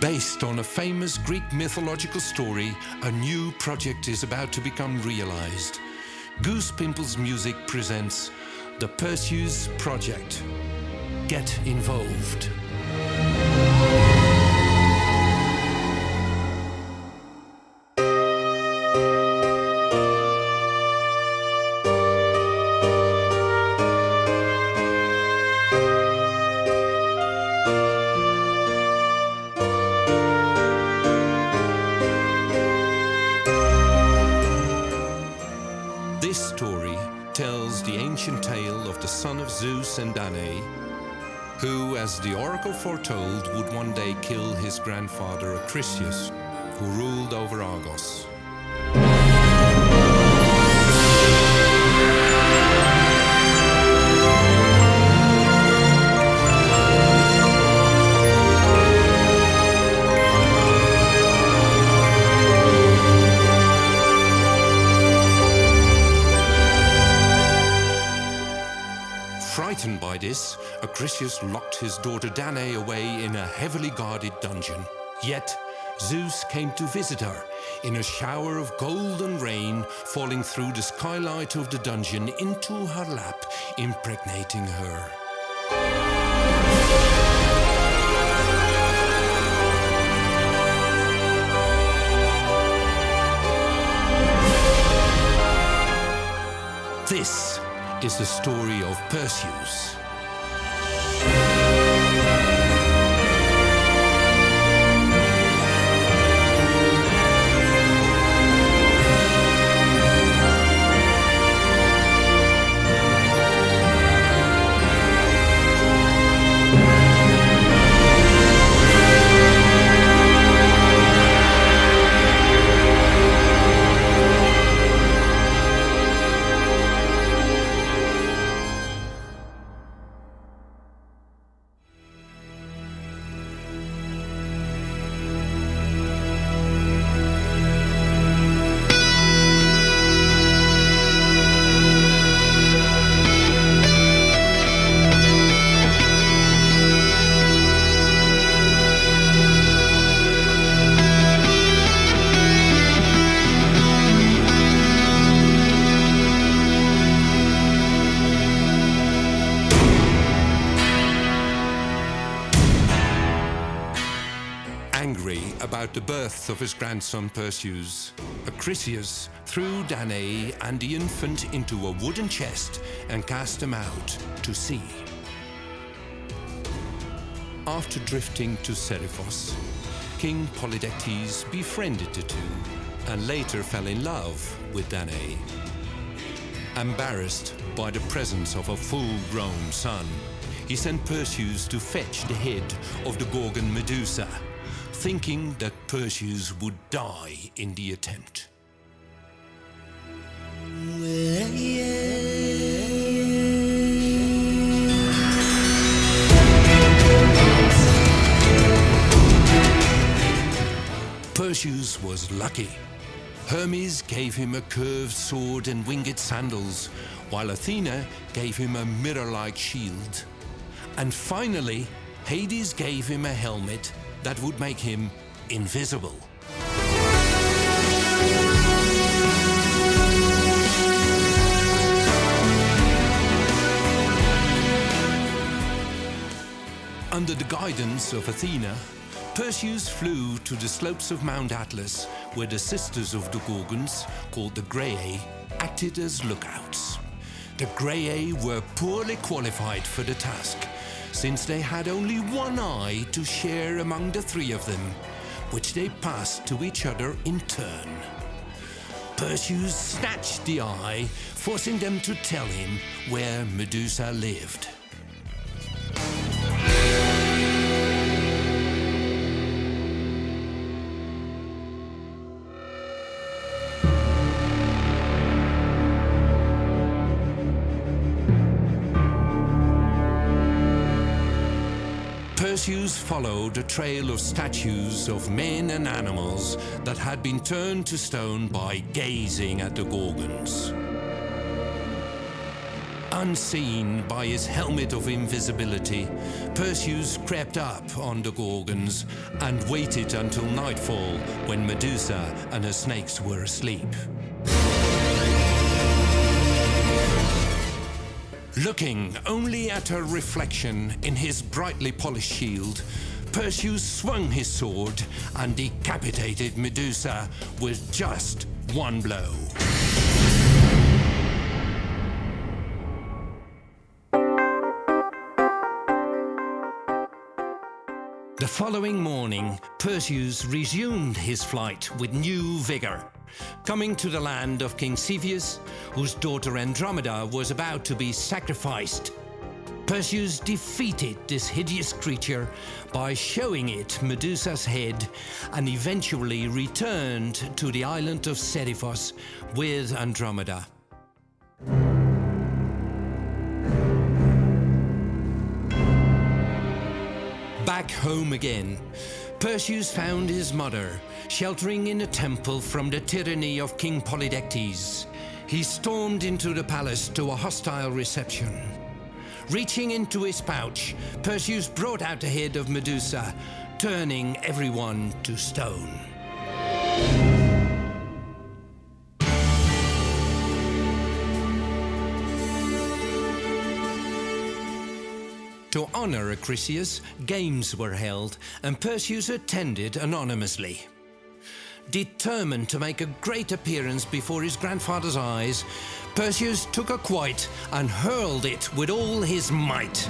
Based on a famous Greek mythological story, a new project is about to become realized. Goose Pimple's Music presents the Perseus Project. Get involved. This story tells the ancient tale of the son of Zeus and Danae, who, as the oracle foretold, would one day kill his grandfather Perseus, who ruled over Argos. Frightened by this, Perseus locked his daughter Danae away in a heavily guarded dungeon. Yet, Zeus came to visit her in a shower of golden rain falling through the skylight of the dungeon into her lap, impregnating her. This is the story of Perseus. Angry about the birth of his grandson Perseus, Perseus threw Danae and the infant into a wooden chest and cast them out to sea. After drifting to Seriphos, King Polydectes befriended the two and later fell in love with Danae. Embarrassed by the presence of a full-grown son, he sent Perseus to fetch the head of the Gorgon Medusa, thinking that Perseus would die in the attempt. Perseus was lucky. Hermes gave him a curved sword and winged sandals, while Athena gave him a mirror-like shield. And finally, Hades gave him a helmet that would make him invisible. Under the guidance of Athena, Perseus flew to the slopes of Mount Atlas, where the sisters of the Gorgons, called the Graeae, acted as lookouts. The Graeae were poorly qualified for the task, since they had only one eye to share among the three of them, which they passed to each other in turn. Perseus snatched the eye, forcing them to tell him where Medusa lived. Perseus followed a trail of statues of men and animals that had been turned to stone by gazing at the Gorgons. Unseen by his helmet of invisibility, Perseus crept up on the Gorgons and waited until nightfall when Medusa and her snakes were asleep. Looking only at her reflection in his brightly polished shield, Perseus swung his sword and decapitated Medusa with just one blow. The following morning, Perseus resumed his flight with new vigor, coming to the land of King Cepheus, whose daughter Andromeda was about to be sacrificed. Perseus defeated this hideous creature by showing it Medusa's head and eventually returned to the island of Seriphos with Andromeda. Back home again, Perseus found his mother sheltering in a temple from the tyranny of King Polydectes. He stormed into the palace to a hostile reception. Reaching into his pouch, Perseus brought out the head of Medusa, turning everyone to stone. To honor Acrisius, games were held, and Perseus attended anonymously. Determined to make a great appearance before his grandfather's eyes, Perseus took a quoit and hurled it with all his might.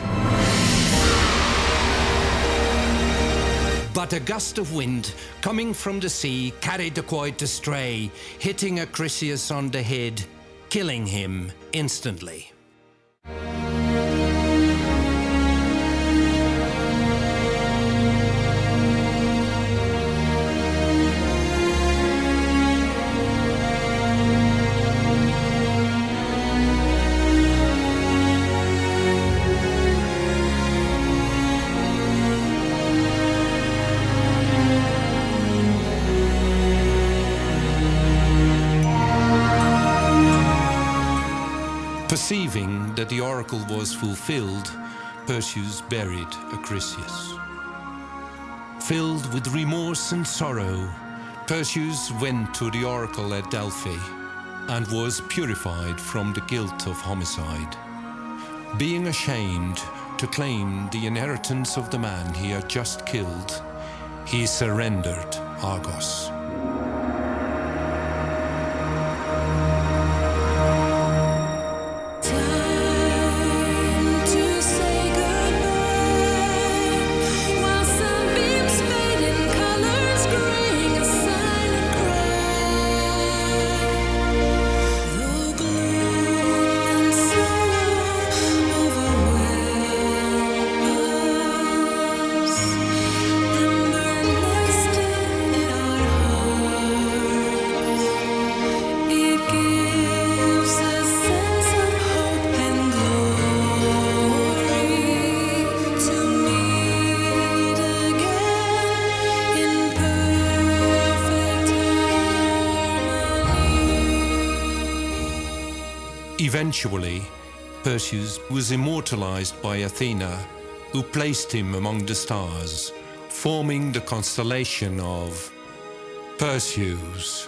But a gust of wind coming from the sea carried the quoit astray, hitting Acrisius on the head, killing him instantly. Perceiving that the oracle was fulfilled, Perseus buried Acrisius. Filled with remorse and sorrow, Perseus went to the oracle at Delphi and was purified from the guilt of homicide. Being ashamed to claim the inheritance of the man he had just killed, he surrendered Argos. Eventually, Perseus was immortalized by Athena, who placed him among the stars, forming the constellation of Perseus.